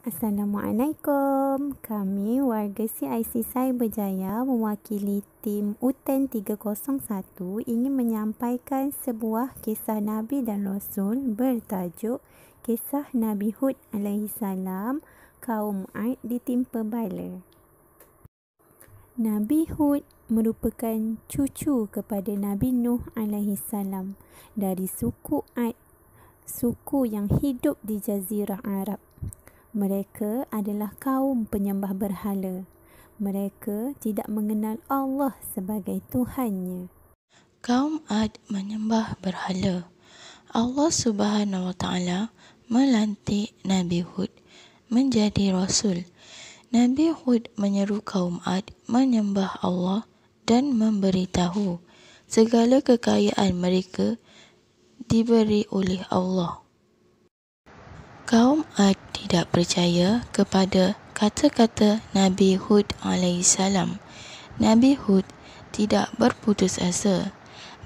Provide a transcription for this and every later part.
Assalamualaikum. Kami warga CIC Cyberjaya mewakili tim UTAN 301 ingin menyampaikan sebuah kisah Nabi dan Rasul bertajuk Kisah Nabi Hud AS, kaum Ad ditimpa bala. Nabi Hud merupakan cucu kepada Nabi Nuh AS dari suku Ad, suku yang hidup di Jazirah Arab. Mereka adalah kaum penyembah berhala. Mereka tidak mengenal Allah sebagai Tuhannya. Kaum Ad menyembah berhala. Allah Subhanahu Wa Taala melantik Nabi Hud menjadi Rasul. Nabi Hud menyeru kaum Ad menyembah Allah dan memberitahu segala kekayaan mereka diberi oleh Allah. Kaum Ad tidak percaya kepada kata-kata Nabi Hud AS. Nabi Hud tidak berputus asa.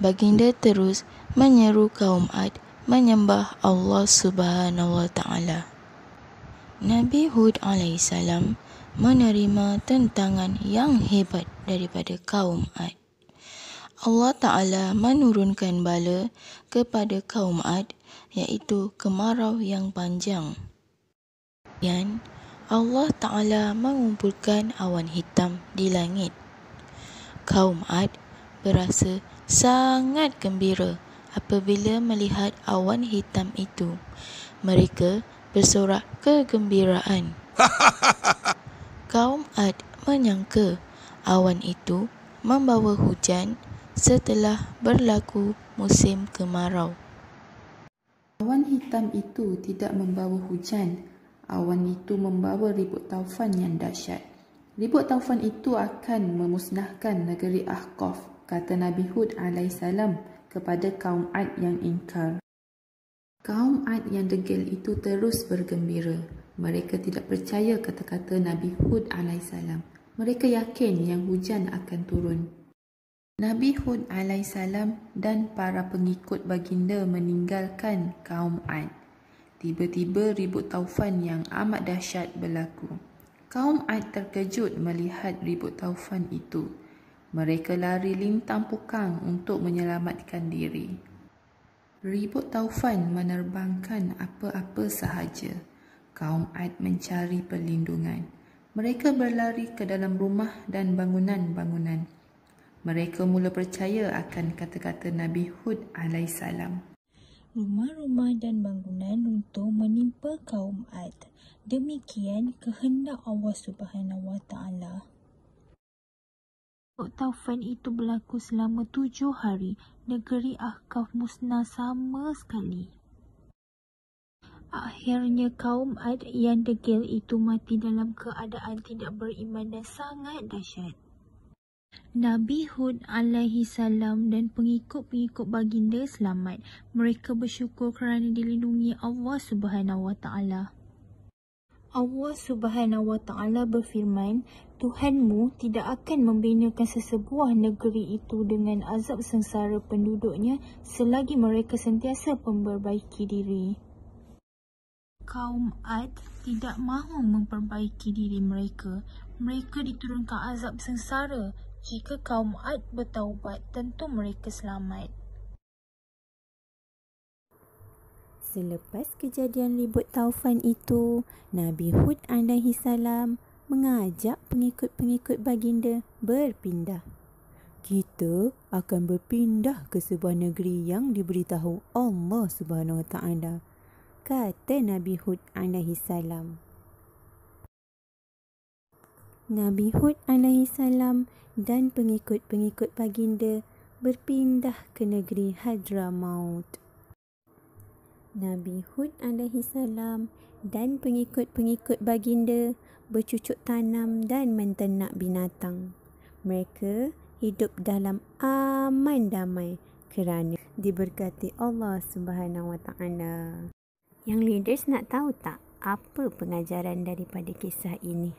Baginda terus menyeru kaum Ad menyembah Allah Subhanahu Wa Taala. Nabi Hud AS menerima tentangan yang hebat daripada kaum Ad. Allah Ta'ala menurunkan bala kepada kaum Ad, iaitu kemarau yang panjang. Dan Allah Ta'ala mengumpulkan awan hitam di langit. Kaum Ad berasa sangat gembira apabila melihat awan hitam itu. Mereka bersorak kegembiraan. Kaum Ad menyangka awan itu membawa hujan setelah berlaku musim kemarau. Awan hitam itu tidak membawa hujan. Awan itu membawa ribut taufan yang dahsyat. Ribut taufan itu akan memusnahkan negeri Ahqaf, kata Nabi Hud AS kepada kaum Ad yang ingkar. Kaum Ad yang degil itu terus bergembira. Mereka tidak percaya kata-kata Nabi Hud AS. Mereka yakin yang hujan akan turun. Nabi Hud AS dan para pengikut baginda meninggalkan kaum Ad. Tiba-tiba ribut taufan yang amat dahsyat berlaku. Kaum Ad terkejut melihat ribut taufan itu. Mereka lari lintang pukang untuk menyelamatkan diri. Ribut taufan menerbangkan apa-apa sahaja. Kaum Ad mencari perlindungan. Mereka berlari ke dalam rumah dan bangunan-bangunan. Mereka mula percaya akan kata-kata Nabi Hud AS. Rumah-rumah dan bangunan runtuh menimpa kaum Ad. Demikian kehendak Allah Subhanahu Wa Taala. Taufan itu berlaku selama 7 hari. Negeri Ahqaf musnah sama sekali. Akhirnya kaum Ad yang degil itu mati dalam keadaan tidak beriman dan sangat dahsyat. Nabi Hud AS dan pengikut-pengikut baginda selamat. Mereka bersyukur kerana dilindungi Allah Subhanahu Wa Taala. Allah Subhanahu Wa Taala berfirman, Tuhanmu tidak akan membinakan sesebuah negeri itu dengan azab sengsara penduduknya selagi mereka sentiasa memperbaiki diri. Kaum Ad tidak mahu memperbaiki diri mereka. Mereka diturunkan azab sengsara. Jika kaum Ad bertaubat, tentu mereka selamat. Selepas kejadian ribut taufan itu, Nabi Hud AS mengajak pengikut-pengikut baginda berpindah. Kita akan berpindah ke sebuah negeri yang diberitahu Allah Subhanahu Wa Taala, kata Nabi Hud AS. Nabi Hud AS dan pengikut-pengikut baginda berpindah ke negeri Hadramaut. Nabi Hud AS dan pengikut-pengikut baginda bercucuk tanam dan menternak binatang. Mereka hidup dalam aman damai kerana diberkati Allah Subhanahu Wa Taala. Yang leaders nak tahu tak apa pengajaran daripada kisah ini?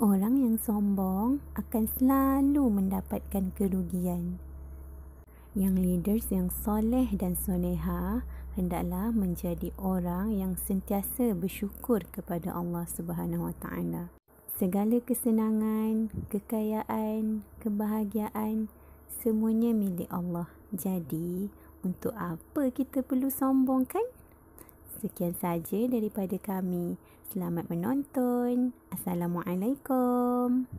Orang yang sombong akan selalu mendapatkan kerugian. Yang leaders yang soleh dan soleha hendaklah menjadi orang yang sentiasa bersyukur kepada Allah Subhanahu Wa Taala. Segala kesenangan, kekayaan, kebahagiaan semuanya milik Allah. Jadi, untuk apa kita perlu sombong kan? Sekian saja daripada kami. Selamat menonton. Assalamualaikum.